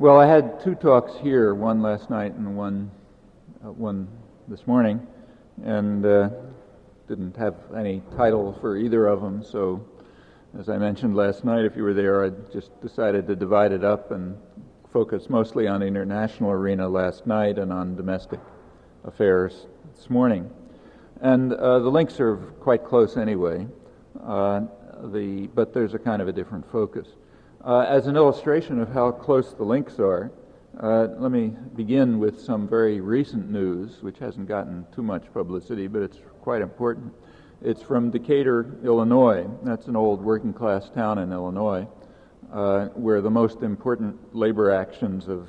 Well, I had two talks here, one last night and one this morning, and didn't have any title for either of them. So, as I mentioned last night, if you were there, I just decided to divide it up and focus mostly on the international arena last night and on domestic affairs this morning. And the links are quite close anyway, but there's a kind of a different focus. As an illustration of how close the links are, let me begin with some very recent news, which hasn't gotten too much publicity, but it's quite important. It's from Decatur, Illinois. That's an old working-class town in Illinois, where the most important labor actions of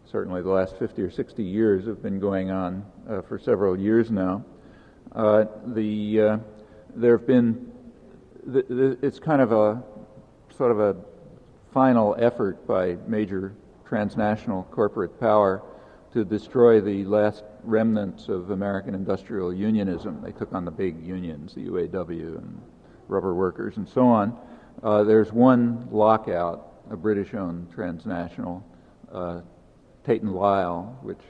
certainly the last 50 or 60 years have been going on for several years now. There have been, it's kind of a sort of a final effort by major transnational corporate power to destroy the last remnants of American industrial unionism. They took on the big unions, the UAW and rubber workers and so on. There's one lockout, a British-owned transnational, Tate & Lyle, which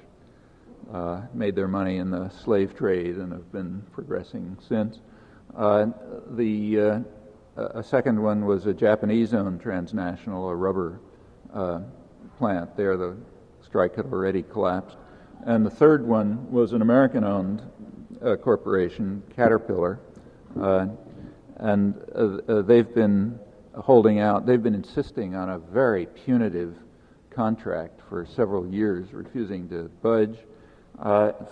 made their money in the slave trade and have been progressing since. A second one was a Japanese-owned transnational, a rubber plant. There the strike had already collapsed. And the third one was an American-owned corporation, Caterpillar, and they've been holding out. They've been insisting on a very punitive contract for several years, refusing to budge.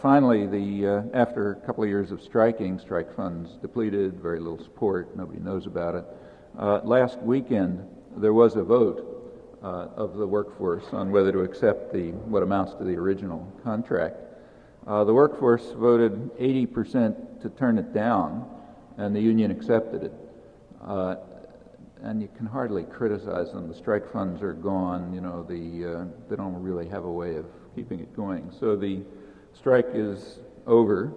Finally, after a couple of years of striking, strike funds depleted, very little support, nobody knows about it. Last weekend, there was a vote of the workforce on whether to accept what amounts to the original contract. The workforce voted 80% to turn it down, and the union accepted it. And you can hardly criticize them. The strike funds are gone. They don't really have a way of keeping it going. So the strike is over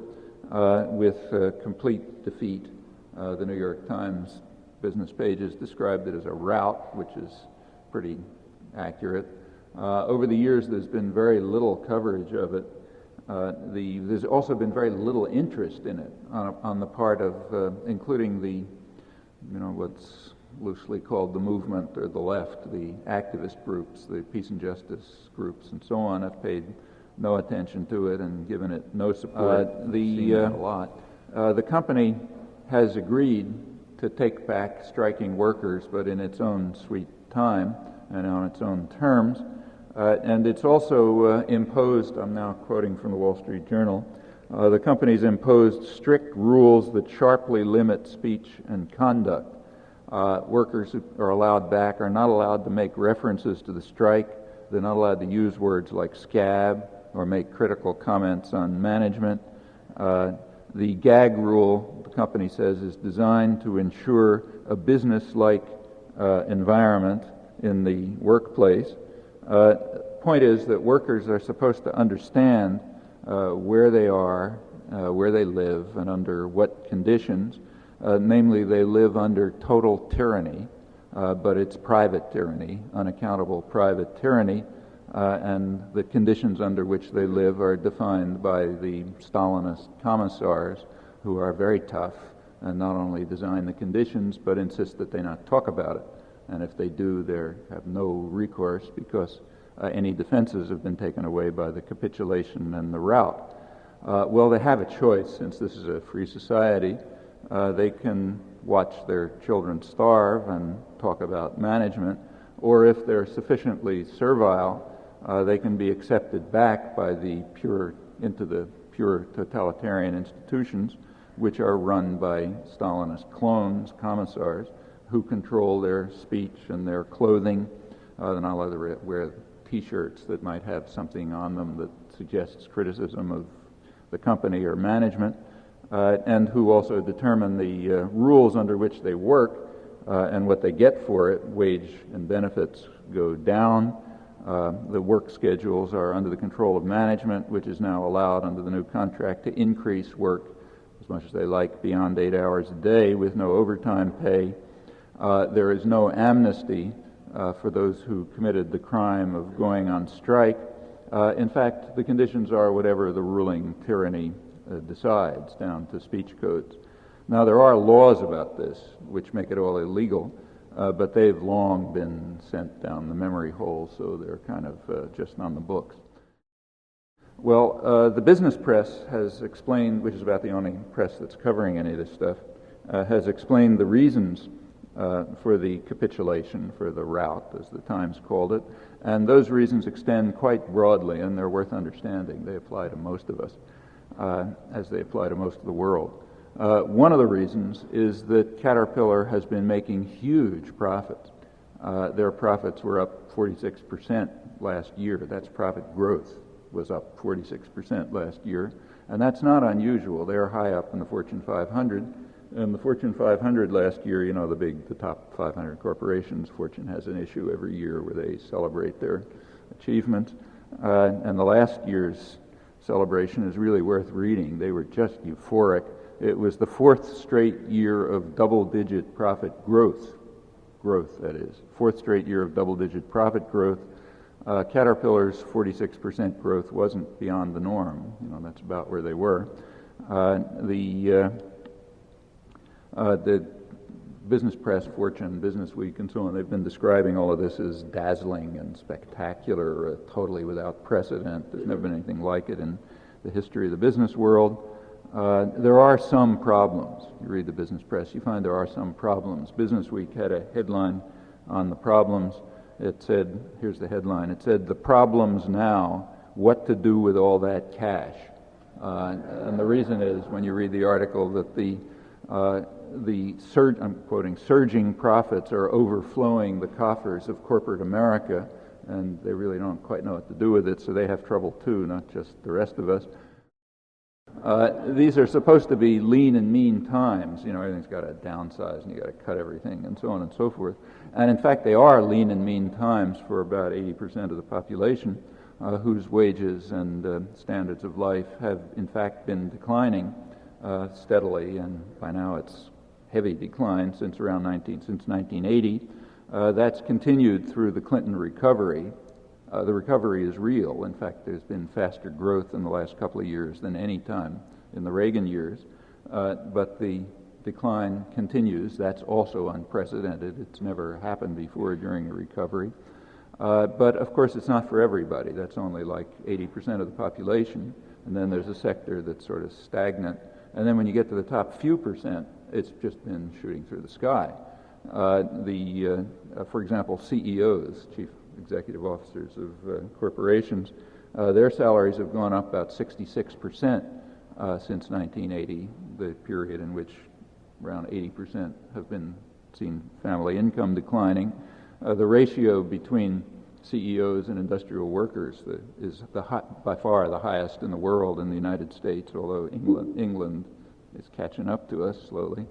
with complete defeat. The New York Times business pages described it as a rout, which is pretty accurate. Over the years, there's been very little coverage of it. There's also been very little interest in it on the part of, including what's loosely called the movement or the left, the activist groups, the peace and justice groups, and so on, have paid no attention to it and given it no support. A lot. The company has agreed to take back striking workers, but in its own sweet time and on its own terms. And it's also imposed, I'm now quoting from the Wall Street Journal, the company's imposed strict rules that sharply limit speech and conduct. Workers who are allowed back are not allowed to make references to the strike. They're not allowed to use words like scab or make critical comments on management. The gag rule, the company says, is designed to ensure a business-like environment in the workplace. Point is that workers are supposed to understand where they are, where they live, and under what conditions. Namely, they live under total tyranny, but it's private tyranny, unaccountable private tyranny, and the conditions under which they live are defined by the Stalinist commissars, who are very tough and not only design the conditions but insist that they not talk about it. And if they do, they have no recourse because any defenses have been taken away by the capitulation and the rout. Well, they have a choice. Since this is a free society, they can watch their children starve and talk about management, or if they're sufficiently servile, they can be accepted back into the pure totalitarian institutions, which are run by Stalinist clones, commissars, who control their speech and their clothing. They're not allowed to wear T-shirts that might have something on them that suggests criticism of the company or management, and who also determine the rules under which they work and what they get for it. Wage and benefits go down. The work schedules are under the control of management, which is now allowed under the new contract to increase work as much as they like beyond 8 hours a day with no overtime pay. There is no amnesty for those who committed the crime of going on strike. In fact, the conditions are whatever the ruling tyranny decides, down to speech codes. Now, there are laws about this which make it all illegal, but they've long been sent down the memory hole, so they're kind of just on the books. Well, the business press has explained, which is about the only press that's covering any of this stuff, has explained the reasons for the capitulation, for the rout, as the Times called it, and those reasons extend quite broadly, and they're worth understanding. They apply to most of us, as they apply to most of the world. One of the reasons is that Caterpillar has been making huge profits. Their profits were up 46% last year. That's profit growth was up 46% last year, and that's not unusual. They're high up in the Fortune 500, and the Fortune 500 last year, you know, the top 500 corporations, Fortune has an issue every year where they celebrate their achievements, and the last year's celebration is really worth reading. They were just euphoric. It was the fourth straight year of double-digit profit growth, that is. Fourth straight year of double-digit profit growth. Caterpillar's 46% growth wasn't beyond the norm. You know, that's about where they were. The business press, Fortune, Business Week, and so on, they've been describing all of this as dazzling and spectacular, totally without precedent. There's never been anything like it in the history of the business world. There are some problems. You read the business press, you find there are some problems. Business Week had a headline on the problems. It said, here's the headline, it said, "The problems now, what to do with all that cash." And the reason is, when you read the article, that I'm quoting, surging profits are overflowing the coffers of corporate America, and they really don't quite know what to do with it, so they have trouble too, not just the rest of us. These are supposed to be lean and mean times. You know, everything's got to downsize and you got to cut everything and so on and so forth. And in fact, they are lean and mean times for about 80% of the population, whose wages and standards of life have in fact been declining steadily, and by now it's heavy decline since 1980. That's continued through the Clinton recovery. The recovery is real. In fact, there's been faster growth in the last couple of years than any time in the Reagan years. But the decline continues. That's also unprecedented. It's never happened before during a recovery. But of course, it's not for everybody. That's only like 80% of the population. And then there's a sector that's sort of stagnant. And then when you get to the top few percent, it's just been shooting through the sky. For example, CEOs, chief executive officers of corporations, their salaries have gone up about 66% since 1980, the period in which around 80% have been seen family income declining. The ratio between CEOs and industrial workers is by far the highest in the world in the United States, although England is catching up to us slowly.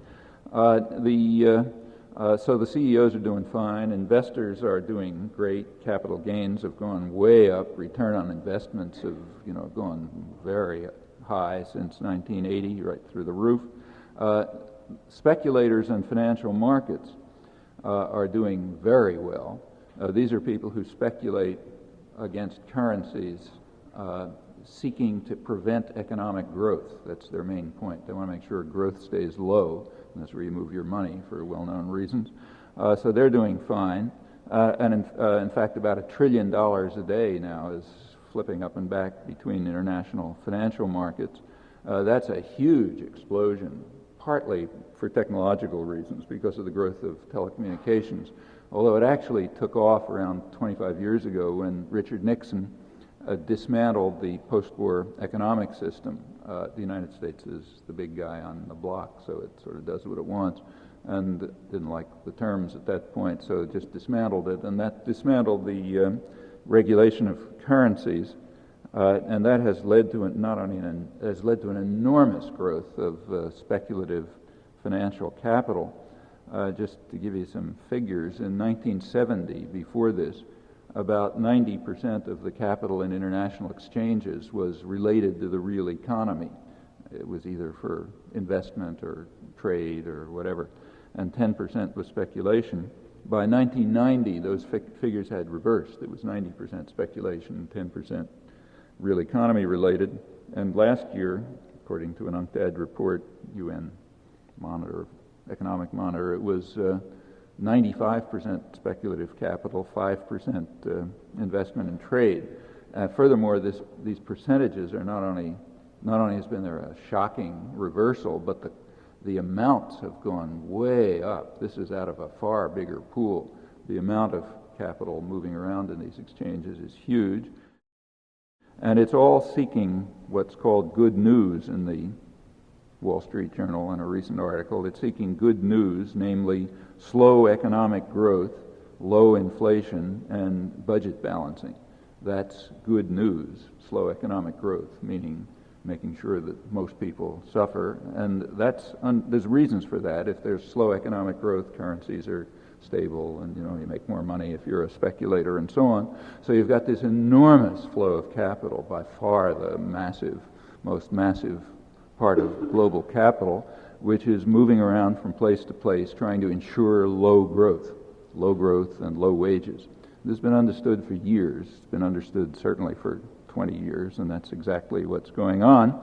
So the CEOs are doing fine. Investors are doing great. Capital gains have gone way up. Return on investments have, gone very high since 1980, right through the roof. Speculators in financial markets are doing very well. These are people who speculate against currencies, seeking to prevent economic growth. That's their main point. They want to make sure growth stays low. And that's where you move your money for well-known reasons. So they're doing fine. And in fact, about $1 trillion a day now is flipping up and back between international financial markets. That's a huge explosion, partly for technological reasons because of the growth of telecommunications, although it actually took off around 25 years ago when Richard Nixon dismantled the post-war economic system. The United States is the big guy on the block, so it sort of does what it wants, and didn't like the terms at that point, so it just dismantled it, and that dismantled the regulation of currencies, and that has led to has led to an enormous growth of speculative financial capital. Just to give you some figures, in 1970, before this, about 90% of the capital in international exchanges was related to the real economy. It was either for investment or trade or whatever, and 10% was speculation. By 1990, those figures had reversed. It was 90% speculation, 10% real economy related. And last year, according to an UNCTAD report, UN Economic Monitor, it was 95% speculative capital, 5% investment and trade. Furthermore, these percentages are not only has been there a shocking reversal, but the amounts have gone way up. This is out of a far bigger pool. The amount of capital moving around in these exchanges is huge. And it's all seeking what's called good news in the Wall Street Journal in a recent article. It's seeking good news, namely slow economic growth, low inflation, and budget balancing. That's good news, slow economic growth, meaning making sure that most people suffer. And there's reasons for that. If there's slow economic growth, currencies are stable, and you make more money if you're a speculator and so on. So you've got this enormous flow of capital, by far the most massive part of global capital, which is moving around from place to place trying to ensure low growth and low wages. This has been understood for years. It's been understood certainly for 20 years, and that's exactly what's going on.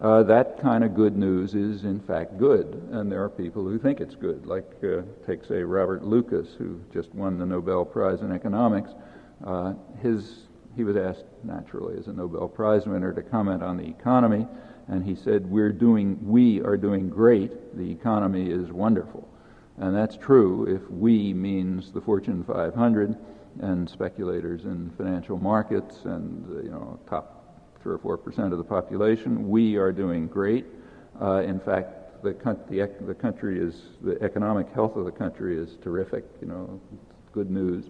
That kind of good news is in fact good, and there are people who think it's good, like take say Robert Lucas, who just won the Nobel Prize in economics. He was asked naturally as a Nobel Prize winner to comment on the economy, and he said, we are doing great, the economy is wonderful. And that's true if we means the Fortune 500 and speculators in financial markets and top 3 or 4% of the population. We are doing great. In fact, the economic health of the country is terrific. Good news.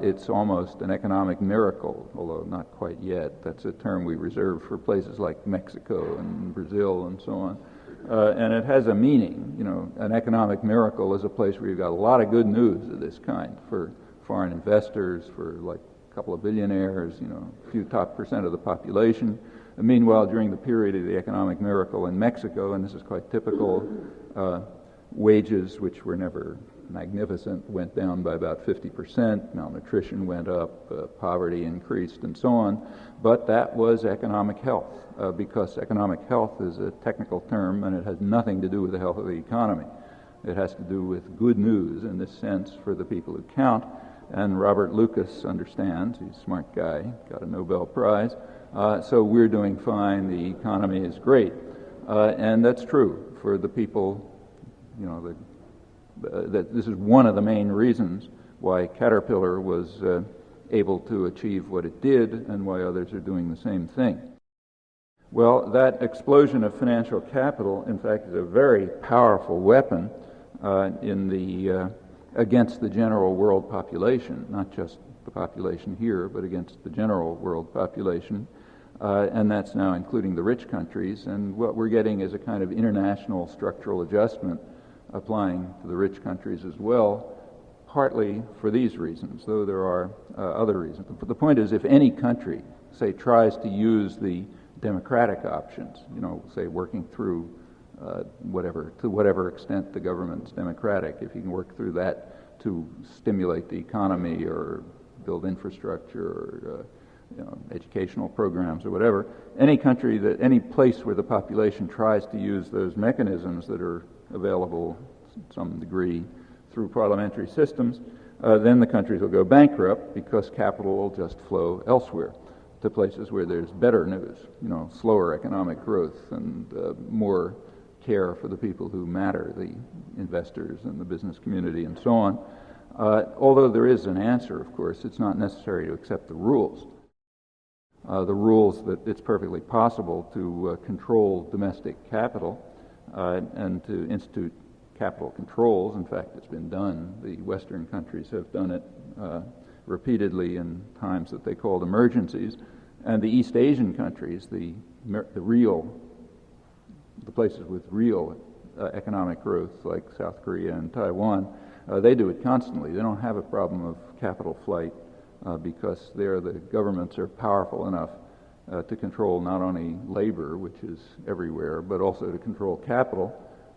It's almost an economic miracle, although not quite yet. That's a term we reserve for places like Mexico and Brazil and so on. And it has a meaning. An economic miracle is a place where you've got a lot of good news of this kind for foreign investors, for like a couple of billionaires, a few top percent of the population. And meanwhile, during the period of the economic miracle in Mexico, and this is quite typical, wages, which were never magnificent, went down by about 50%, malnutrition went up, poverty increased, and so on. But that was economic health, because economic health is a technical term, and it has nothing to do with the health of the economy. It has to do with good news in this sense for the people who count. And Robert Lucas understands. He's a smart guy, got a Nobel Prize. So we're doing fine, the economy is great. And that's true for the people, that this is one of the main reasons why Caterpillar was able to achieve what it did and why others are doing the same thing. Well, that explosion of financial capital, in fact, is a very powerful weapon against the general world population, not just the population here, but against the general world population. And that's now including the rich countries. And what we're getting is a kind of international structural adjustment applying to the rich countries as well, partly for these reasons, though there are other reasons. The point is, if any country, say, tries to use the democratic options, say working through to whatever extent the government's democratic, if you can work through that to stimulate the economy or build infrastructure or educational programs or whatever, any place where the population tries to use those mechanisms that are available to some degree through parliamentary systems, then the countries will go bankrupt because capital will just flow elsewhere to places where there's better news, slower economic growth and more care for the people who matter, the investors and the business community and so on. Although there is an answer, of course, it's not necessary to accept the rules. The rules that it's perfectly possible to control domestic capital and to institute capital controls. In fact, it's been done. The Western countries have done it repeatedly in times that they called emergencies. And the East Asian countries, the places with real economic growth, like South Korea and Taiwan, they do it constantly. They don't have a problem of capital flight because there the governments are powerful enough to control not only labor, which is everywhere, but also to control capital.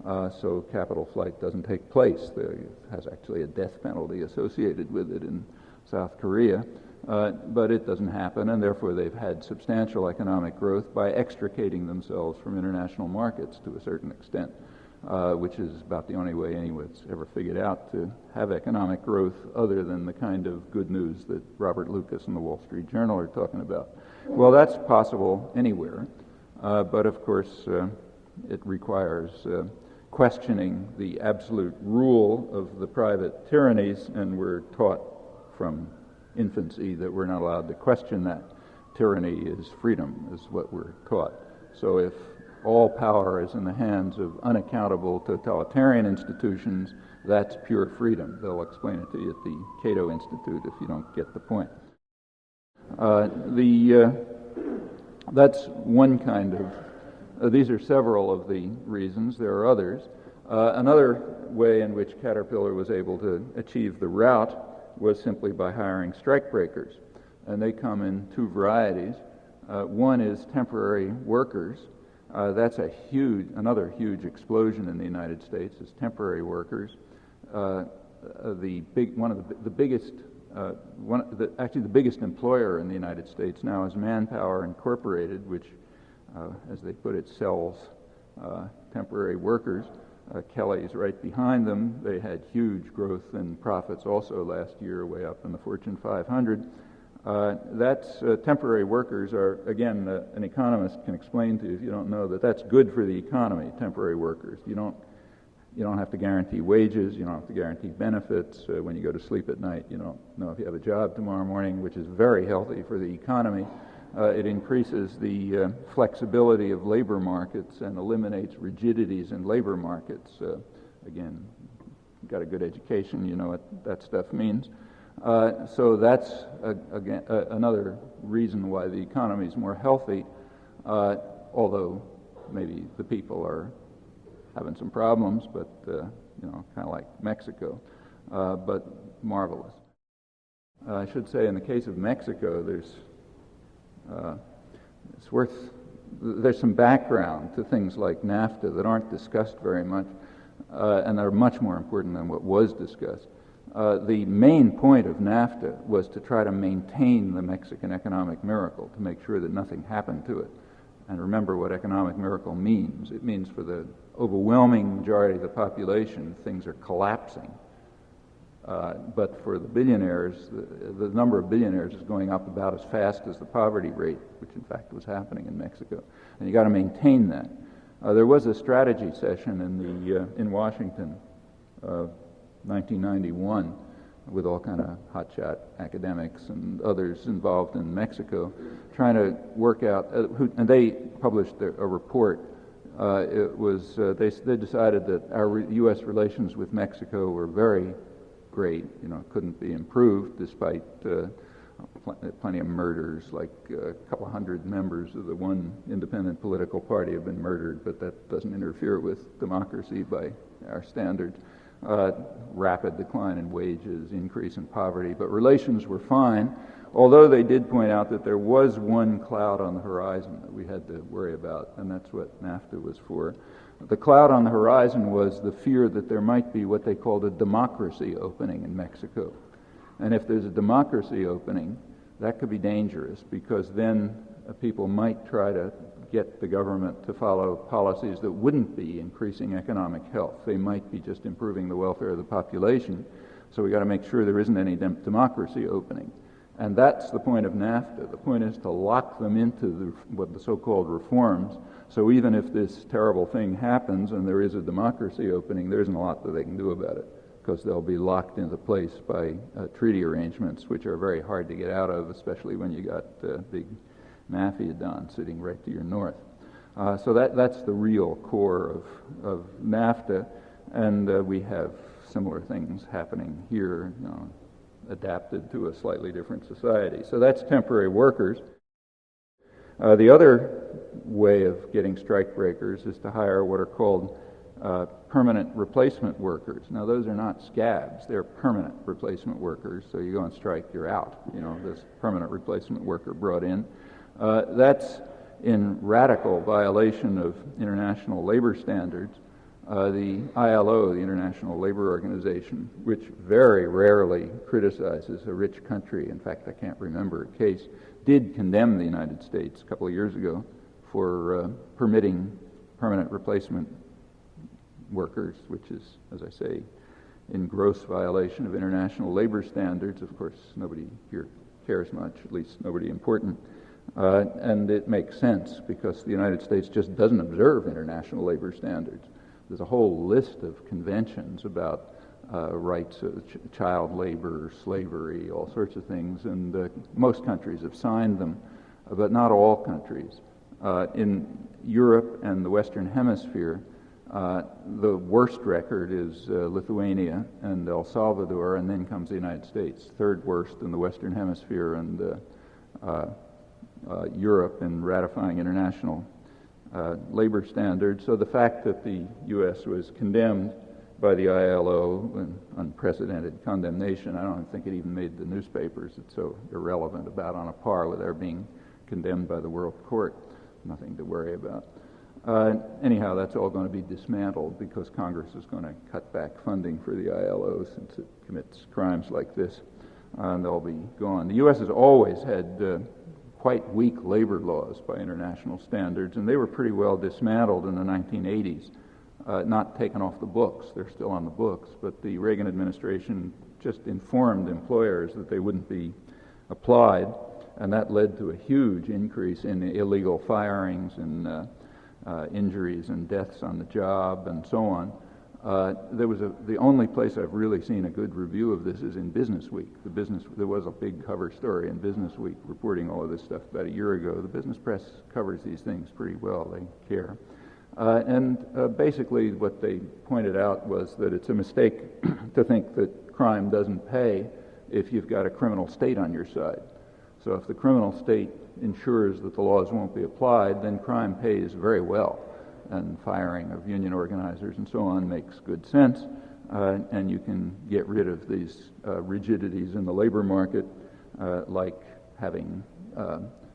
so capital flight doesn't take place. There has actually a death penalty associated with it in South Korea, but it doesn't happen, and therefore they've had substantial economic growth by extricating themselves from international markets to a certain extent, which is about the only way anyone's ever figured out to have economic growth other than the kind of good news that Robert Lucas and the Wall Street Journal are talking about. Well, that's possible anywhere, but of course it requires questioning the absolute rule of the private tyrannies, and we're taught from infancy that we're not allowed to question that. Tyranny is freedom, is what we're taught. So if all power is in the hands of unaccountable totalitarian institutions, that's pure freedom. They'll explain it to you at the Cato Institute if you don't get the point. That's one kind of, these are several of the reasons. There are others. Another way in which Caterpillar was able to achieve the rout was simply by hiring strikebreakers. And they come in two varieties. One is temporary workers. That's another huge explosion in the United States is temporary workers. The biggest employer in the United States now is Manpower Incorporated, which, as they put it, sells temporary workers. Kelly's right behind them. They had huge growth in profits also last year, way up in the Fortune 500. Temporary workers are, again, an economist can explain to you if you don't know that's good for the economy, temporary workers. You don't have to guarantee wages, you don't have to guarantee benefits. When you go to sleep at night, you don't know if you have a job tomorrow morning, which is very healthy for the economy. It increases the flexibility of labor markets and eliminates rigidities in labor markets. Again, you've got a good education, you know what that stuff means. So that's, again, another reason why the economy is more healthy, although maybe the people are having some problems, but, kind of like Mexico, but marvelous. I should say in the case of Mexico, there's some background to things like NAFTA that aren't discussed very much, and are much more important than what was discussed. The main point of NAFTA was to try to maintain the Mexican economic miracle, to make sure that nothing happened to it. And remember what economic miracle means. It means for the overwhelming majority of the population, things are collapsing. But for the billionaires, the number of billionaires is going up about as fast as the poverty rate, which in fact was happening in Mexico. And you got to maintain that. There was a strategy session in Washington, 1991, with all kind of hotshot academics and others involved in Mexico, trying to work out. And they published a report. They decided that our U.S. relations with Mexico were very great, couldn't be improved despite plenty of murders, like a couple hundred members of the one independent political party have been murdered, but that doesn't interfere with democracy by our standards. Rapid decline in wages, increase in poverty, but relations were fine, although they did point out that there was one cloud on the horizon that we had to worry about, and that's what NAFTA was for. The cloud on the horizon was the fear that there might be what they called a democracy opening in Mexico. And if there's a democracy opening, that could be dangerous, because then people might try to get the government to follow policies that wouldn't be increasing economic health. They might be just improving the welfare of the population. So we got to make sure there isn't any democracy opening. And that's the point of NAFTA. The point is to lock them into what the so-called reforms. So even if this terrible thing happens and there is a democracy opening, there isn't a lot that they can do about it, because they'll be locked into place by treaty arrangements, which are very hard to get out of, especially when you got big mafia don sitting right to your north. So that's the real core of NAFTA, and we have similar things happening here, adapted to a slightly different society. So that's temporary workers. The other way of getting strikebreakers is to hire what are called permanent replacement workers. Now, those are not scabs. They're permanent replacement workers. So you go on strike, you're out. This permanent replacement worker brought in. That's in radical violation of international labor standards. The ILO, the International Labor Organization, which very rarely criticizes a rich country, in fact, I can't remember a case, did condemn the United States a couple of years ago for permitting permanent replacement workers, which is, as I say, in gross violation of international labor standards. Of course, nobody here cares much, at least nobody important. And it makes sense because the United States just doesn't observe international labor standards. There's a whole list of conventions about rights of child labor, slavery, all sorts of things, and most countries have signed them, but not all countries. In Europe and the Western Hemisphere, the worst record is Lithuania and El Salvador, and then comes the United States, third worst in the Western Hemisphere and Europe in ratifying international labor standards. So the fact that the U.S. was condemned by the ILO, an unprecedented condemnation, I don't think it even made the newspapers. It's so irrelevant, about on a par with our being condemned by the World Court. Nothing to worry about. Anyhow, that's all going to be dismantled because Congress is going to cut back funding for the ILO since it commits crimes like this, and they'll be gone. The U.S. has always had quite weak labor laws by international standards, and they were pretty well dismantled in the 1980s, not taken off the books. They're still on the books, but the Reagan administration just informed employers that they wouldn't be applied, and that led to a huge increase in illegal firings and injuries and deaths on the job and so on. The only place I've really seen a good review of this is in Business Week. There was a big cover story in Business Week reporting all of this stuff about a year ago. The business press covers these things pretty well. They care. Basically what they pointed out was that it's a mistake to think that crime doesn't pay if you've got a criminal state on your side. So if the criminal state ensures that the laws won't be applied, then crime pays very well. And firing of union organizers and so on makes good sense. And you can get rid of these rigidities in the labor market, like having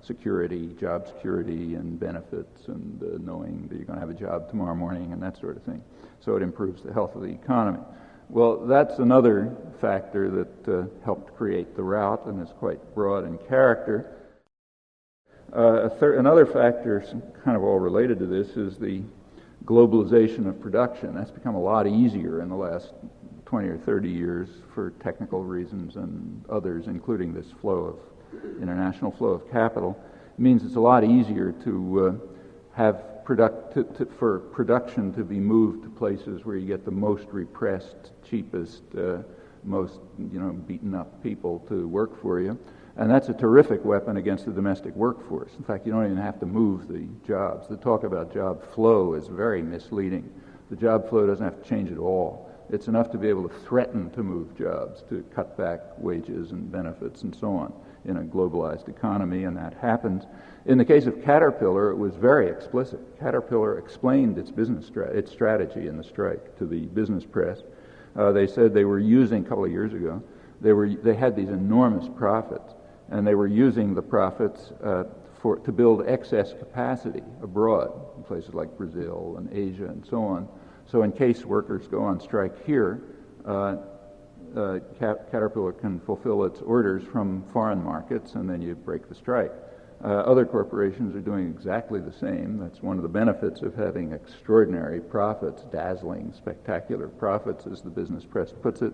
security, job security and benefits, and knowing that you're going to have a job tomorrow morning and that sort of thing. So it improves the health of the economy. Well, that's another factor that helped create the rout and is quite broad in character. Another factor, kind of all related to this, is the globalization of production. That's become a lot easier in the last 20 or 30 years for technical reasons and others, including this international flow of capital. It means it's a lot easier to have for production to be moved to places where you get the most repressed, cheapest, most beaten up people to work for you. And that's a terrific weapon against the domestic workforce. In fact, you don't even have to move the jobs. The talk about job flow is very misleading. The job flow doesn't have to change at all. It's enough to be able to threaten to move jobs, to cut back wages and benefits and so on in a globalized economy, and that happens. In the case of Caterpillar, it was very explicit. Caterpillar explained its strategy in the strike to the business press. They said they were using, a couple of years ago, they had these enormous profits, and they were using the profits to build excess capacity abroad, in places like Brazil and Asia and so on. So in case workers go on strike here, Caterpillar can fulfill its orders from foreign markets, and then you break the strike. Other corporations are doing exactly the same. That's one of the benefits of having extraordinary profits, dazzling, spectacular profits, as the business press puts it.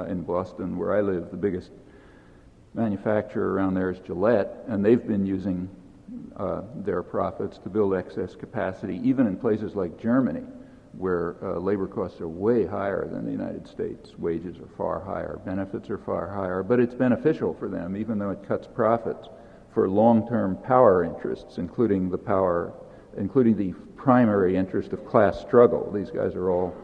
In Boston, where I live, the biggest manufacturer around there is Gillette, and they've been using their profits to build excess capacity, even in places like Germany, where labor costs are way higher than the United States. Wages are far higher, benefits are far higher, but it's beneficial for them, even though it cuts profits, for long-term power interests, including the primary interest of class struggle. These guys are all,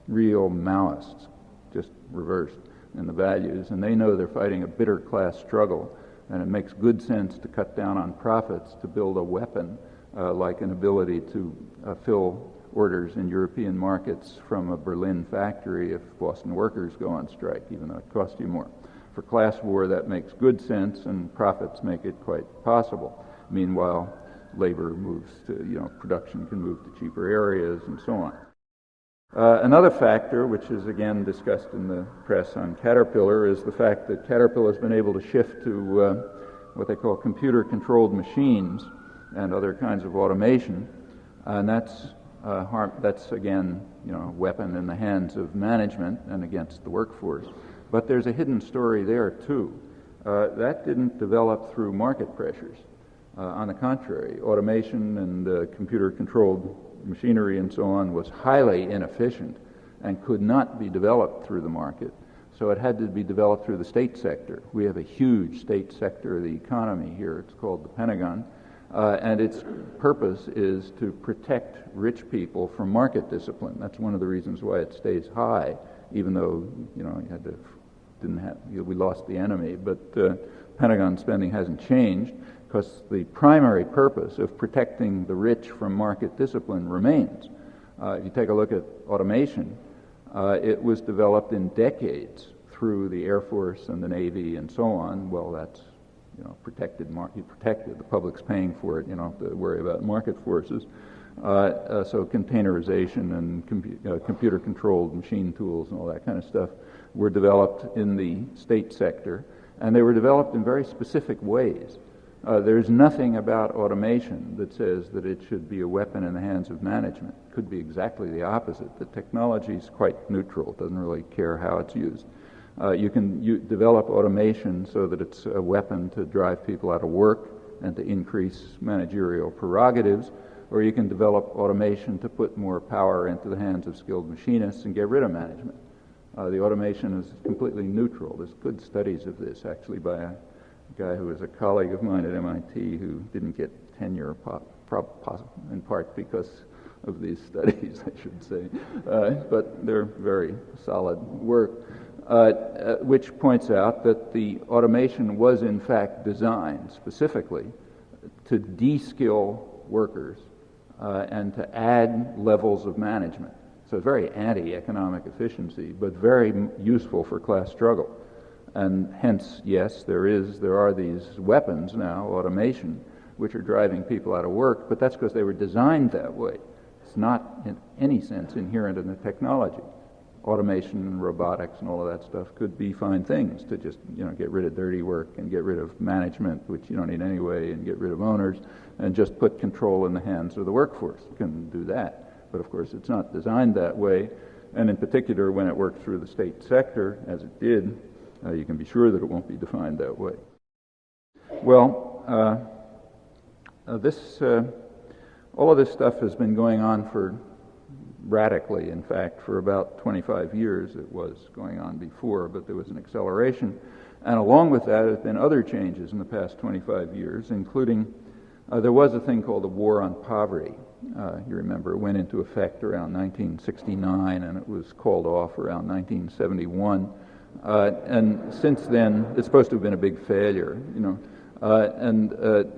real Maoists, just reversed in the values, and they know they're fighting a bitter class struggle, and it makes good sense to cut down on profits to build a weapon like an ability to fill orders in European markets from a Berlin factory if Boston workers go on strike, even though it costs you more. For class war, that makes good sense, and profits make it quite possible. Meanwhile, labor moves to, production can move to cheaper areas and so on. Another factor, which is again discussed in the press on Caterpillar, is the fact that Caterpillar has been able to shift to what they call computer-controlled machines and other kinds of automation, and that's again, a weapon in the hands of management and against the workforce. But there's a hidden story there too. That didn't develop through market pressures. On the contrary, automation and computer-controlled machinery and so on was highly inefficient and could not be developed through the market. So it had to be developed through the state sector. We have a huge state sector of the economy here. It's called the Pentagon. And its purpose is to protect rich people from market discipline. That's one of the reasons why it stays high, even though, we lost the enemy. But Pentagon spending hasn't changed, because the primary purpose of protecting the rich from market discipline remains. If you take a look at automation, it was developed in decades through the Air Force and the Navy and so on. Well, that's protected. The public's paying for it. You don't have to worry about market forces. So containerization and computer-controlled machine tools and all that kind of stuff were developed in the state sector, and they were developed in very specific ways. There's nothing about automation that says that it should be a weapon in the hands of management. It could be exactly the opposite. The technology is quite neutral. It doesn't really care how it's used. You can develop automation so that it's a weapon to drive people out of work and to increase managerial prerogatives, or you can develop automation to put more power into the hands of skilled machinists and get rid of management. The automation is completely neutral. There's good studies of this, actually, by a guy who was a colleague of mine at MIT who didn't get tenure, in part because of these studies, I should say. But they're very solid work, which points out that the automation was in fact designed specifically to de-skill workers and to add levels of management. So it's very anti-economic efficiency, but very useful for class struggle. And hence, yes, there are these weapons now, automation, which are driving people out of work, but that's because they were designed that way. It's not in any sense inherent in the technology. Automation and robotics and all of that stuff could be fine things to just, get rid of dirty work and get rid of management, which you don't need anyway, and get rid of owners, and just put control in the hands of the workforce. You can do that. But of course, it's not designed that way. And in particular, when it worked through the state sector, as it did, you can be sure that it won't be defined that way. Well, all of this stuff has been going on radically, in fact, for about 25 years. It was going on before, but there was an acceleration. And along with that, there have been other changes in the past 25 years, including there was a thing called the War on Poverty. You remember it went into effect around 1969, and it was called off around 1971. And since then, it's supposed to have been a big failure,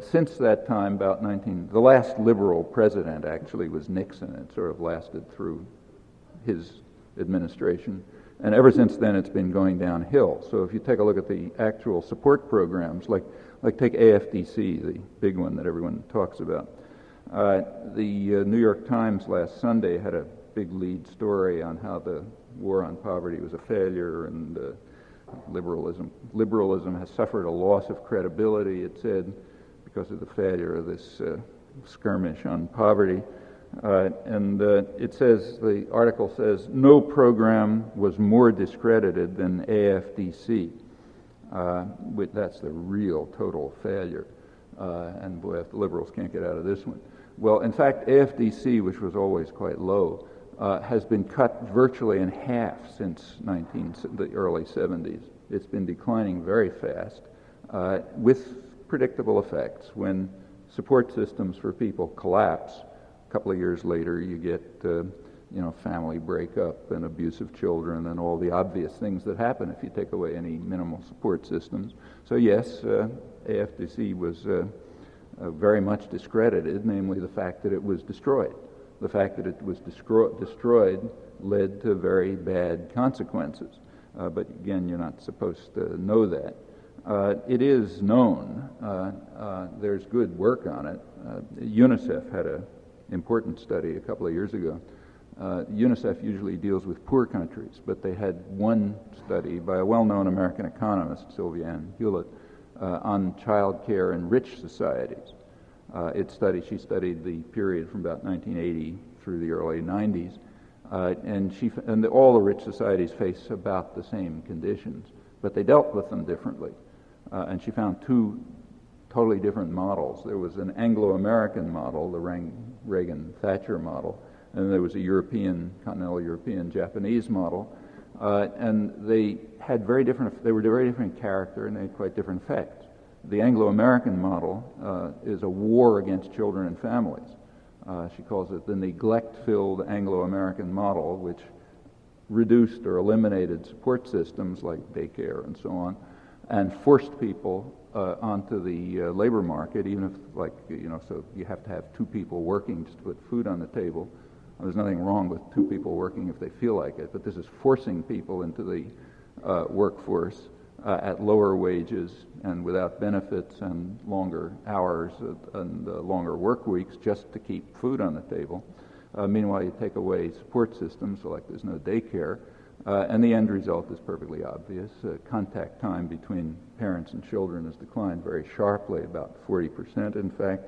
since that time, the last liberal president actually was Nixon. It sort of lasted through his administration. And ever since then, it's been going downhill. So if you take a look at the actual support programs, like take AFDC, the big one that everyone talks about. The New York Times last Sunday had a big lead story on how the War on Poverty was a failure, and liberalism has suffered a loss of credibility, it said, because of the failure of this skirmish on poverty. It says, the article says, no program was more discredited than AFDC. That's the real total failure. And boy, if the liberals can't get out of this one. Well, in fact, AFDC, which was always quite low, has been cut virtually in half since the early 70s. It's been declining very fast, with predictable effects. When support systems for people collapse, a couple of years later you get family breakup and abusive children and all the obvious things that happen if you take away any minimal support systems. So yes, AFDC was very much discredited, namely the fact that it was destroyed. The fact that it was destroyed led to very bad consequences. But again, you're not supposed to know that. It is known. There's good work on it. UNICEF had an important study a couple of years ago UNICEF usually deals with poor countries, but they had one study by a well-known American economist, Sylvia Ann Hewlett, on child care in rich societies. She studied the period from about 1980 through the early 90s, and all the rich societies face about the same conditions, but they dealt with them differently. And she found two totally different models. There was an Anglo-American model, the Reagan-Thatcher model, and there was a continental European Japanese model, and they were very different in character, and they had quite different effects. The Anglo-American model is a war against children and families. She calls it the neglect-filled Anglo-American model, which reduced or eliminated support systems like daycare and so on, and forced people onto the labor market, even if, so you have to have two people working just to put food on the table. There's nothing wrong with two people working if they feel like it, but this is forcing people into the workforce at lower wages and without benefits and longer hours and longer work weeks just to keep food on the table. Meanwhile, you take away support systems, so like there's no daycare, and the end result is perfectly obvious. Contact time between parents and children has declined very sharply, about 40%. In fact,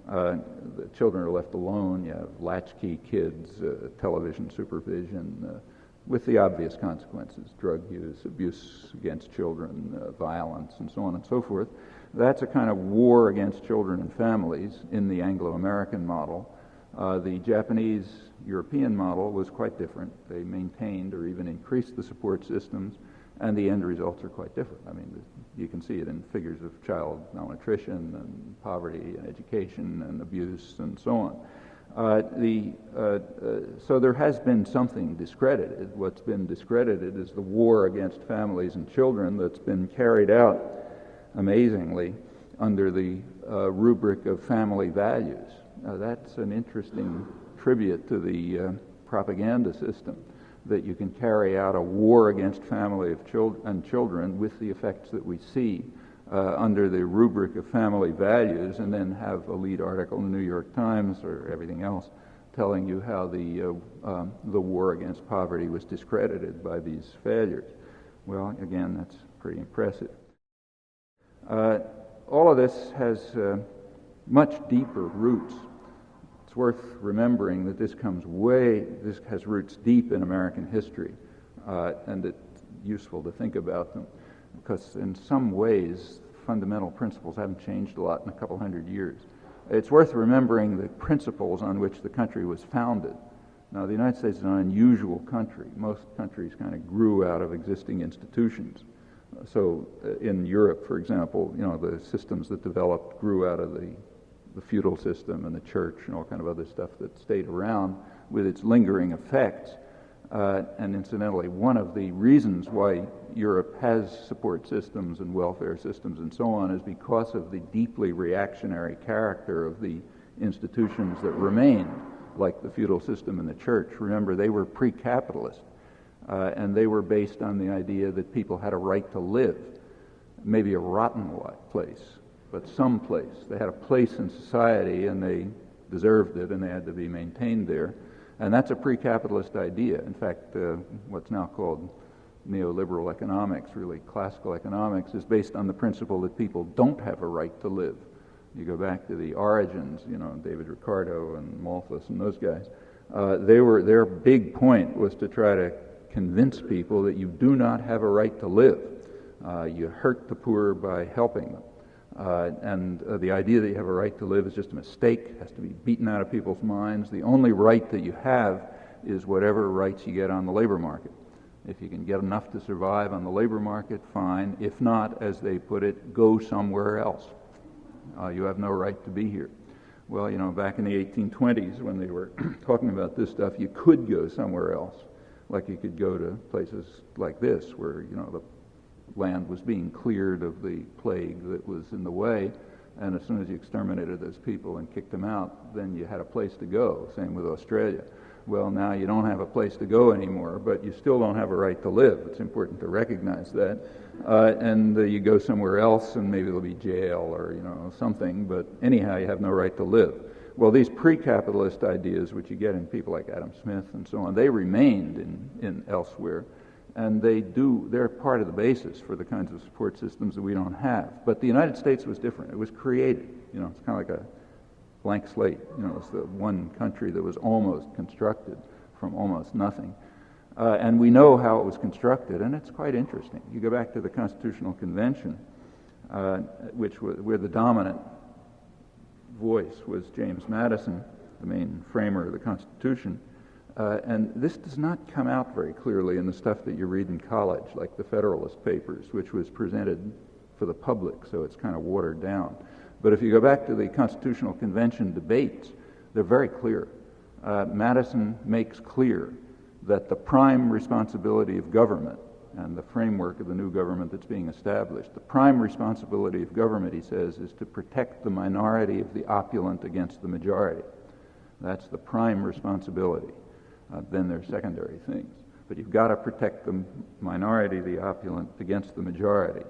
the children are left alone. You have latchkey kids, television supervision, with the obvious consequences: drug use, abuse against children, violence, and so on and so forth. That's a kind of war against children and families in the Anglo-American model. The Japanese-European model was quite different. They maintained or even increased the support systems, and the end results are quite different. I mean, you can see it in figures of child malnutrition and poverty and education and abuse and so on. So there has been something discredited. What's been discredited is the war against families and children that's been carried out, amazingly, under the rubric of family values. That's an interesting tribute to the propaganda system, that you can carry out a war against family and children with the effects that we see under the rubric of family values, and then have a lead article in the New York Times or everything else telling you how the war against poverty was discredited by these failures. Well, again, that's pretty impressive. All of this has much deeper roots. It's worth remembering that this has roots deep in American history, and it's useful to think about them, because in some ways fundamental principles haven't changed a lot in a couple hundred years. It's worth remembering the principles on which the country was founded. Now, the United States is an unusual country. Most countries kind of grew out of existing institutions. So in Europe, for example, the systems that developed grew out of the feudal system and the church and all kind of other stuff that stayed around with its lingering effects. And incidentally, one of the reasons why Europe has support systems and welfare systems and so on is because of the deeply reactionary character of the institutions that remained, like the feudal system and the church. Remember, they were pre-capitalist, and they were based on the idea that people had a right to live, maybe a rotten place, but some place. They had a place in society, and they deserved it, and they had to be maintained there. And that's a pre-capitalist idea. In fact, what's now called neoliberal economics, really classical economics, is based on the principle that people don't have a right to live. You go back to the origins, David Ricardo and Malthus and those guys. Their big point was to try to convince people that you do not have a right to live. You hurt the poor by helping them. And the idea that you have a right to live is just a mistake. It has to be beaten out of people's minds. The only right that you have is whatever rights you get on the labor market. If you can get enough to survive on the labor market, fine. If not, as they put it, go somewhere else. You have no right to be here. Well, back in the 1820s when they were talking about this stuff, you could go somewhere else. Like you could go to places like this where, the land was being cleared of the plague that was in the way, and as soon as you exterminated those people and kicked them out, then you had a place to go. Same with Australia. Well, now you don't have a place to go anymore, but you still don't have a right to live. It's important to recognize that. And you go somewhere else, and maybe there'll be jail or something, but anyhow, you have no right to live. Well, these pre-capitalist ideas, which you get in people like Adam Smith and so on, they remained in elsewhere, and they're part of the basis for the kinds of support systems that we don't have. But the United States was different. It was created. It's kind of like a blank slate. It's the one country that was almost constructed from almost nothing. And we know how it was constructed, and it's quite interesting. You go back to the Constitutional Convention, where the dominant voice was James Madison, the main framer of the Constitution. And this does not come out very clearly in the stuff that you read in college, like the Federalist Papers, which was presented for the public, so it's kind of watered down. But if you go back to the Constitutional Convention debates, they're very clear. Madison makes clear that the prime responsibility of government and the framework of the new government that's being established, the prime responsibility of government, he says, is to protect the minority of the opulent against the majority. That's the prime responsibility. Then there's secondary things. But you've got to protect the minority, the opulent, against the majority.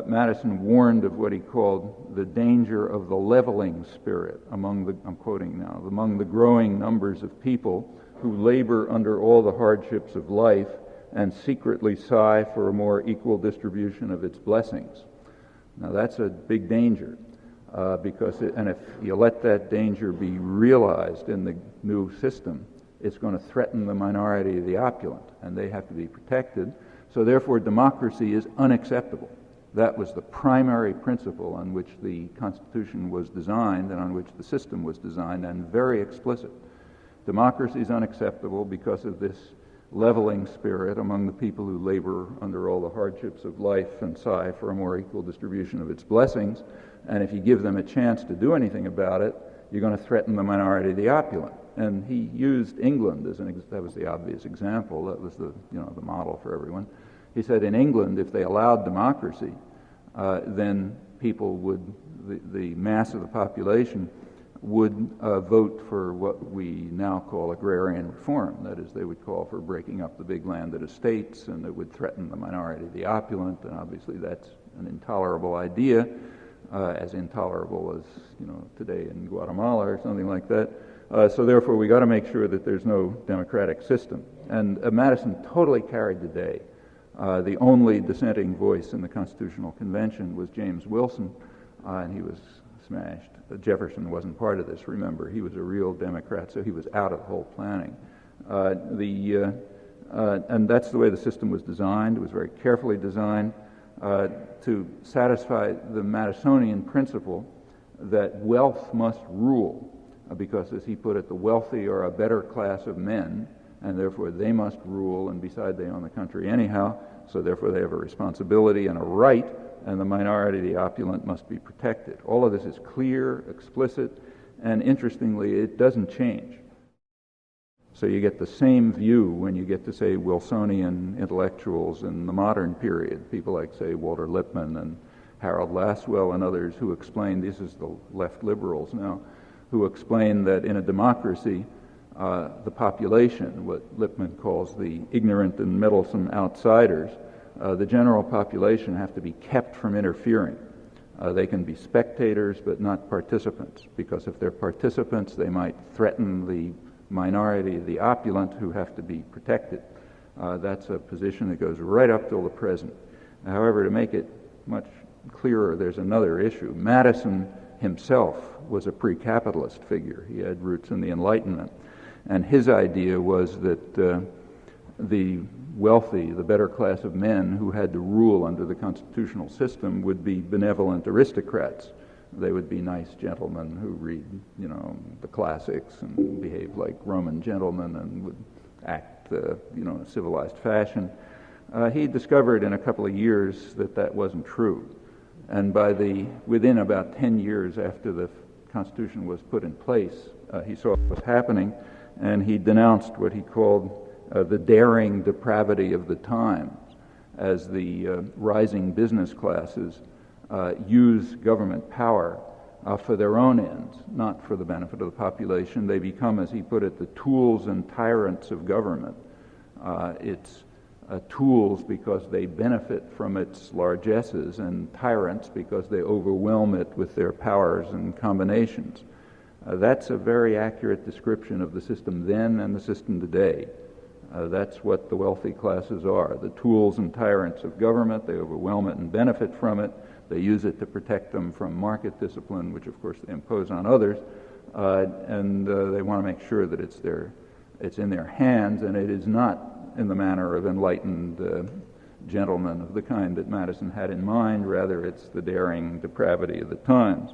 Madison warned of what he called the danger of the leveling spirit among the growing numbers of people who labor under all the hardships of life and secretly sigh for a more equal distribution of its blessings. Now that's a big danger, and if you let that danger be realized in the new system, it's going to threaten the minority of the opulent, and they have to be protected. So therefore, democracy is unacceptable. That was the primary principle on which the Constitution was designed and on which the system was designed, and very explicit. Democracy is unacceptable because of this leveling spirit among the people who labor under all the hardships of life and sigh for a more equal distribution of its blessings. And if you give them a chance to do anything about it, you're going to threaten the minority of the opulent. And he used England that was the obvious example. That was the model for everyone. He said in England, if they allowed democracy, then people the mass of the population would vote for what we now call agrarian reform. That is, they would call for breaking up the big landed estates, and it would threaten the minority of the opulent, and obviously that's an intolerable idea, as intolerable as today in Guatemala or something like that. So therefore we got to make sure that there's no democratic system. And Madison totally carried the day. The only dissenting voice in the Constitutional Convention was James Wilson, and he was smashed. Jefferson wasn't part of this, remember. He was a real Democrat, so he was out of the whole planning. And that's the way the system was designed. It was very carefully designed to satisfy the Madisonian principle that wealth must rule, because, as he put it, the wealthy are a better class of men, and therefore they must rule, and beside they own the country anyhow, so therefore they have a responsibility and a right, and the minority, the opulent, must be protected. All of this is clear, explicit, and interestingly, it doesn't change. So you get the same view when you get to, say, Wilsonian intellectuals in the modern period, people like, say, Walter Lippmann and Harold Lasswell and others who explain, this is the left liberals now, who explain that in a democracy, the population, what Lippmann calls the ignorant and meddlesome outsiders, the general population have to be kept from interfering. They can be spectators but not participants, because if they're participants, they might threaten the minority, the opulent, who have to be protected. That's a position that goes right up till the present. However, to make it much clearer, there's another issue. Madison himself was a pre-capitalist figure. He had roots in the Enlightenment. And his idea was that the wealthy, the better class of men who had to rule under the constitutional system would be benevolent aristocrats. They would be nice gentlemen who read, the classics and behave like Roman gentlemen and would act, in a civilized fashion. He discovered in a couple of years that that wasn't true. And within about 10 years after the Constitution was put in place, he saw what was happening, and he denounced what he called the daring depravity of the times, as the rising business classes use government power for their own ends, not for the benefit of the population. They become, as he put it, the tools and tyrants of government. It's tools because they benefit from its largesses, and tyrants because they overwhelm it with their powers and combinations. That's a very accurate description of the system then and the system today. That's what the wealthy classes are, the tools and tyrants of government. They overwhelm it and benefit from it. They use it to protect them from market discipline, which of course they impose on others, and they want to make sure that it's in their hands, and it is not in the manner of enlightened gentlemen of the kind that Madison had in mind. Rather, it's the daring depravity of the times.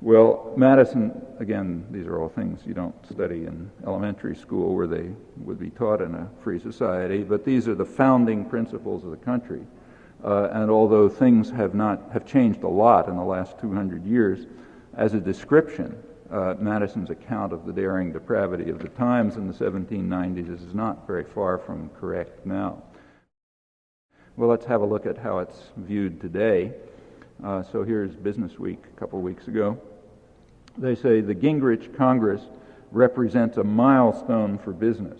Well, Madison, again, these are all things you don't study in elementary school where they would be taught in a free society, but these are the founding principles of the country. And although things have changed a lot in the last 200 years, as a description, Madison's account of the daring depravity of the times in the 1790s is not very far from correct now. Well, let's have a look at how it's viewed today. So here's Business Week a couple weeks ago. They say the Gingrich Congress represents a milestone for business.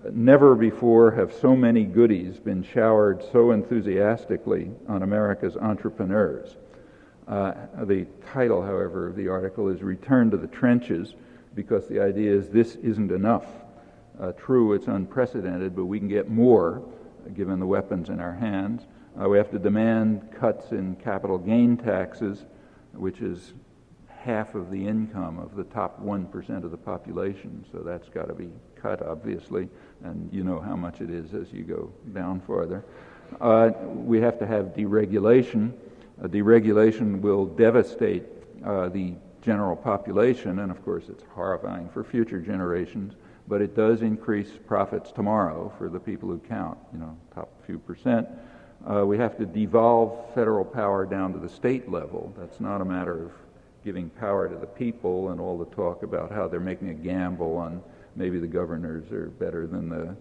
Never before have so many goodies been showered so enthusiastically on America's entrepreneurs. The title, however, of the article is Return to the Trenches, because the idea is this isn't enough. True, it's unprecedented, but we can get more given the weapons in our hands. We have to demand cuts in capital gain taxes, which is half of the income of the top 1% of the population, so that's got to be cut, obviously, and you know how much it is as you go down farther. We have to have deregulation. Deregulation will devastate the general population, and of course it's horrifying for future generations, but it does increase profits tomorrow for the people who count, top few percent. We have to devolve federal power down to the state level. That's not a matter of giving power to the people and all the talk about how they're making a gamble on maybe the governors are better than the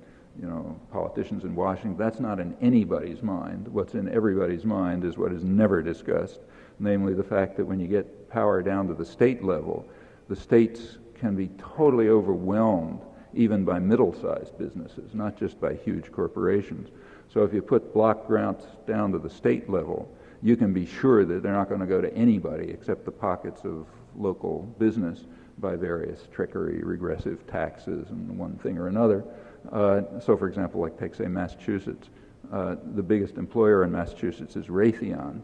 politicians in Washington. That's not in anybody's mind. What's in everybody's mind is what is never discussed, namely the fact that when you get power down to the state level, the states can be totally overwhelmed even by middle-sized businesses, not just by huge corporations. So if you put block grants down to the state level, you can be sure that they're not going to go to anybody except the pockets of local business by various trickery, regressive taxes, and one thing or another. So, for example, like take, say, Massachusetts. The biggest employer in Massachusetts is Raytheon,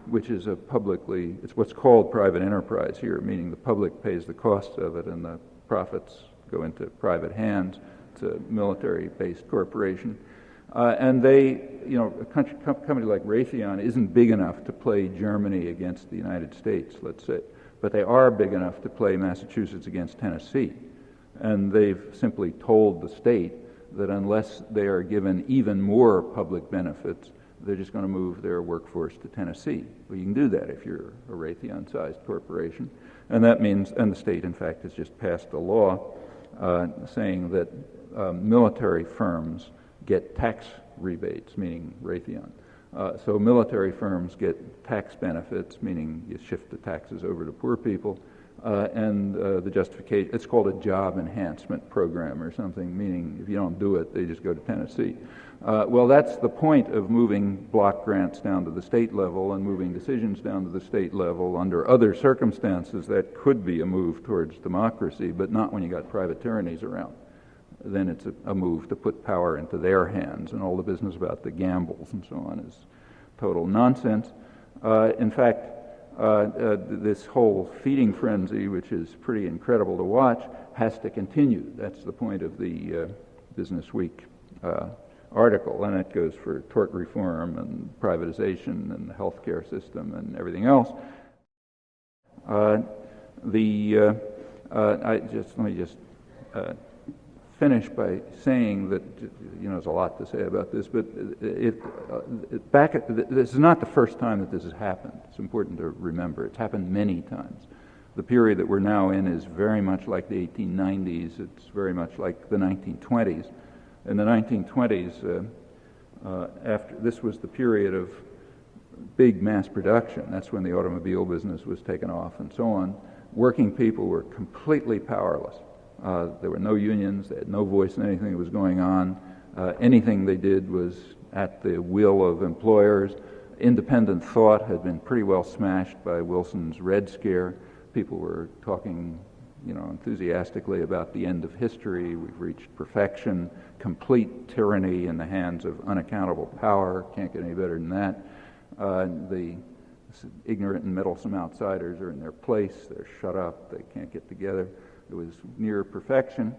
which is it's what's called private enterprise here, meaning the public pays the costs of it and the profits go into private hands. It's a military-based corporation. And a company like Raytheon isn't big enough to play Germany against the United States, let's say, but they are big enough to play Massachusetts against Tennessee. And they've simply told the state that unless they are given even more public benefits, they're just going to move their workforce to Tennessee. Well, you can do that if you're a Raytheon-sized corporation. And that means, and the state, in fact, has just passed a law saying that military firms get tax rebates, meaning Raytheon. So military firms get tax benefits, meaning you shift the taxes over to poor people, and the justification, it's called a job enhancement program or something, meaning if you don't do it, they just go to Tennessee. Well, that's the point of moving block grants down to the state level and moving decisions down to the state level. Under other circumstances, that could be a move towards democracy, but not when you got private tyrannies around. Then it's a move to put power into their hands, and all the business about the gambles and so on is total nonsense. In fact, this whole feeding frenzy, which is pretty incredible to watch, has to continue. That's the point of the Business Week article, and it goes for tort reform and privatization and the healthcare system and everything else. Let me just finish by saying that there's a lot to say about this, but this is not the first time that this has happened. It's important to remember. It's happened many times. The period that we're now in is very much like the 1890s. It's very much like the 1920s. In the 1920s, after this was the period of big mass production. That's when the automobile business was taken off and so on. Working people were completely powerless. There were no unions. They had no voice in anything that was going on. Anything they did was at the will of employers. Independent thought had been pretty well smashed by Wilson's Red Scare. People were talking enthusiastically about the end of history. We've reached perfection, complete tyranny in the hands of unaccountable power. Can't get any better than that. The ignorant and meddlesome outsiders are in their place. They're shut up. They can't get together. It was near perfection.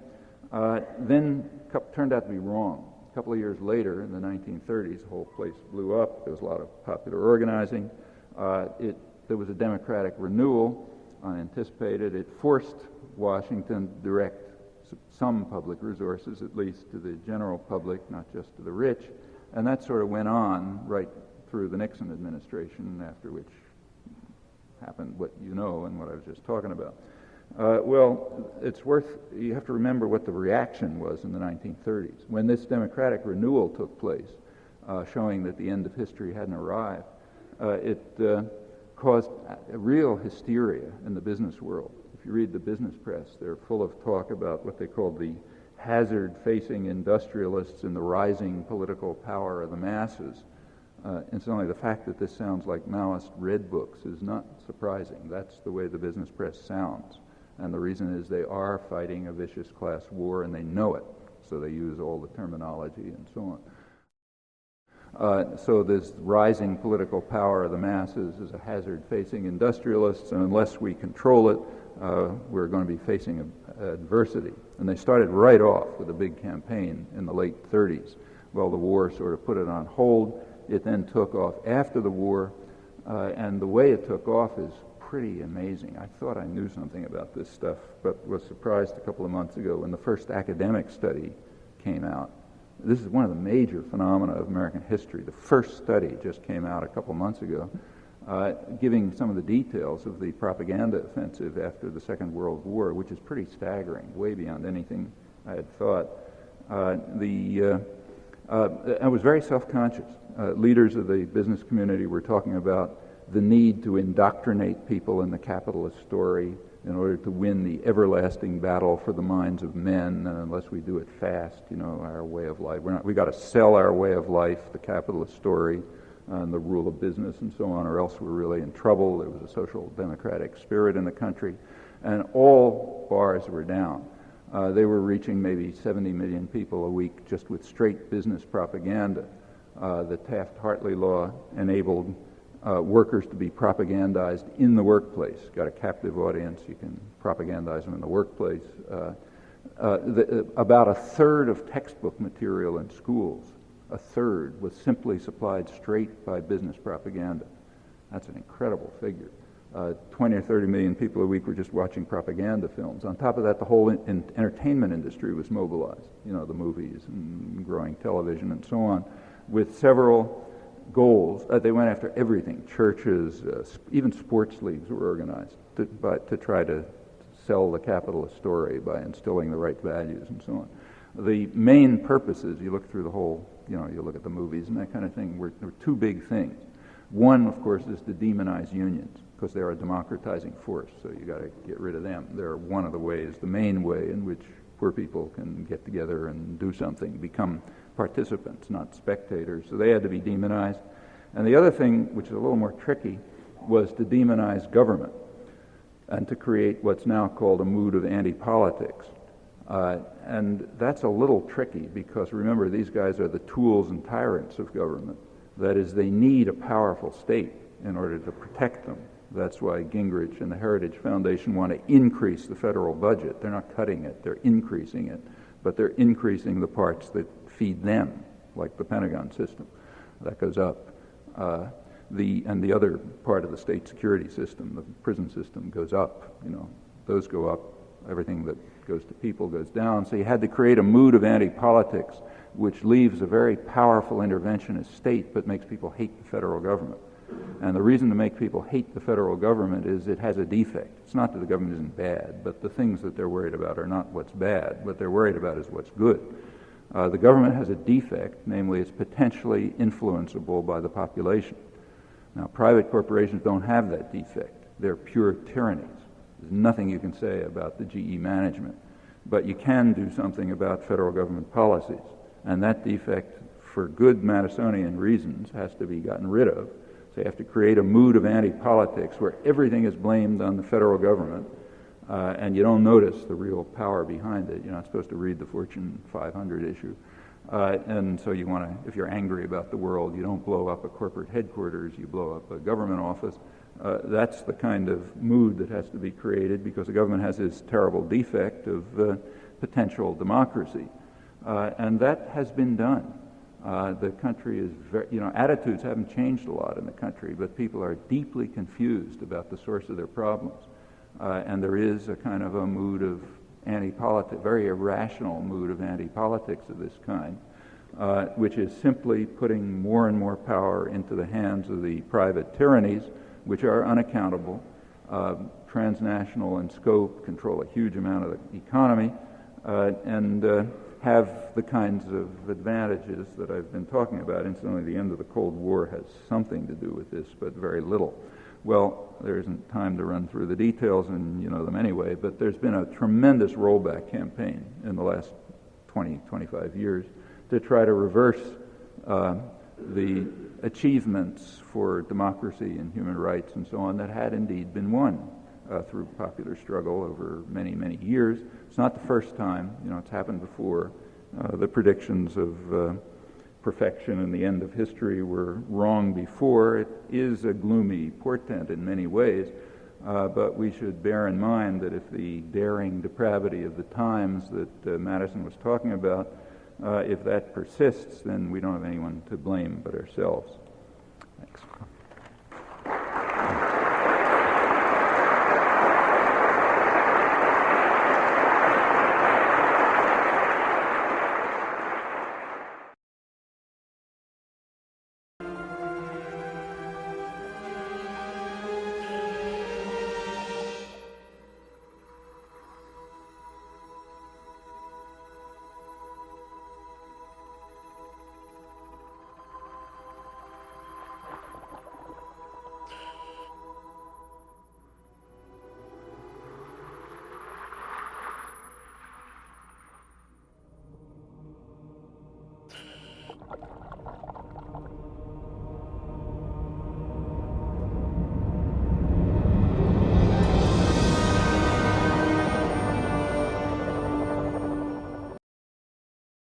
Then turned out to be wrong. A couple of years later, in the 1930s, the whole place blew up. There was a lot of popular organizing. There was a democratic renewal, unanticipated. It forced Washington to direct some public resources, at least to the general public, not just to the rich. And that sort of went on right through the Nixon administration, after which happened what you know and what I was just talking about. You have to remember what the reaction was in the 1930s. When this democratic renewal took place, showing that the end of history hadn't arrived, it caused a real hysteria in the business world. If you read the business press, they're full of talk about what they call the hazard-facing industrialists and the rising political power of the masses. Incidentally, the fact that this sounds like Maoist red books is not surprising. That's the way the business press sounds. And the reason is they are fighting a vicious class war, and they know it. So they use all the terminology and so on. So this rising political power of the masses is a hazard facing industrialists, and unless we control it, we're going to be facing adversity. And they started right off with a big campaign in the late 30s. Well, the war sort of put it on hold. It then took off after the war, and the way it took off is pretty amazing. I thought I knew something about this stuff, but was surprised a couple of months ago when the first academic study came out. This is one of the major phenomena of American history. The first study just came out a couple of months ago, giving some of the details of the propaganda offensive after the Second World War, which is pretty staggering, way beyond anything I had thought. I was very self-conscious. Leaders of the business community were talking about the need to indoctrinate people in the capitalist story in order to win the everlasting battle for the minds of men, and unless we do it fast, our way of life. We got to sell our way of life, the capitalist story, and the rule of business and so on, or else we're really in trouble. There was a social democratic spirit in the country, and all bars were down. They were reaching maybe 70 million people a week just with straight business propaganda. The Taft-Hartley law enabled workers to be propagandized in the workplace. Got a captive audience, you can propagandize them in the workplace. About a third of textbook material in schools, a third, was simply supplied straight by business propaganda. That's an incredible figure. 20 or 30 million people a week were just watching propaganda films. On top of that, the whole entertainment industry was mobilized, the movies and growing television and so on, with several goals. They went after everything. Churches, even sports leagues were organized to try to sell the capitalist story by instilling the right values and so on. The main purposes, you look through the whole, you look at the movies and that kind of thing, there were two big things. One, of course, is to demonize unions, because they're a democratizing force, so you got to get rid of them. They're one of the ways, the main way in which poor people can get together and do something, become participants, not spectators. So they had to be demonized. And the other thing, which is a little more tricky, was to demonize government and to create what's now called a mood of anti-politics. And that's a little tricky because, remember, these guys are the tools and tyrants of government. That is, they need a powerful state in order to protect them. That's why Gingrich and the Heritage Foundation want to increase the federal budget. They're not cutting it, they're increasing it. But they're increasing the parts that feed them, like the Pentagon system. That goes up. And the other part of the state security system, the prison system, goes up. Those go up. Everything that goes to people goes down. So you had to create a mood of anti-politics, which leaves a very powerful interventionist state but makes people hate the federal government. And the reason to make people hate the federal government is it has a defect. It's not that the government isn't bad, but the things that they're worried about are not what's bad. What they're worried about is what's good. The government has a defect, namely it's potentially influenceable by the population. Now, private corporations don't have that defect. They're pure tyrannies. There's nothing you can say about the GE management. But you can do something about federal government policies. And that defect, for good Madisonian reasons, has to be gotten rid of. So you have to create a mood of anti-politics where everything is blamed on the federal government. and you don't notice the real power behind it. You're not supposed to read the Fortune 500 issue. And so you want to, if you're angry about the world, you don't blow up a corporate headquarters, you blow up a government office. That's the kind of mood that has to be created because the government has this terrible defect of potential democracy. And that has been done. The country is very, attitudes haven't changed a lot in the country, but people are deeply confused about the source of their problems. And there is a kind of a mood of anti-politics, very irrational mood of anti-politics of this kind, which is simply putting more and more power into the hands of the private tyrannies, which are unaccountable, transnational in scope, control a huge amount of the economy, and have the kinds of advantages that I've been talking about. Incidentally, the end of the Cold War has something to do with this, but very little. Well, there isn't time to run through the details, and you know them anyway, but there's been a tremendous rollback campaign in the last 20, 25 years to try to reverse the achievements for democracy and human rights and so on that had indeed been won through popular struggle over many, many years. It's not the first time, it's happened before. The predictions of perfection and the end of history were wrong before. It is a gloomy portent in many ways, but we should bear in mind that if the daring depravity of the times that Madison was talking about, if that persists, then we don't have anyone to blame but ourselves. Thanks.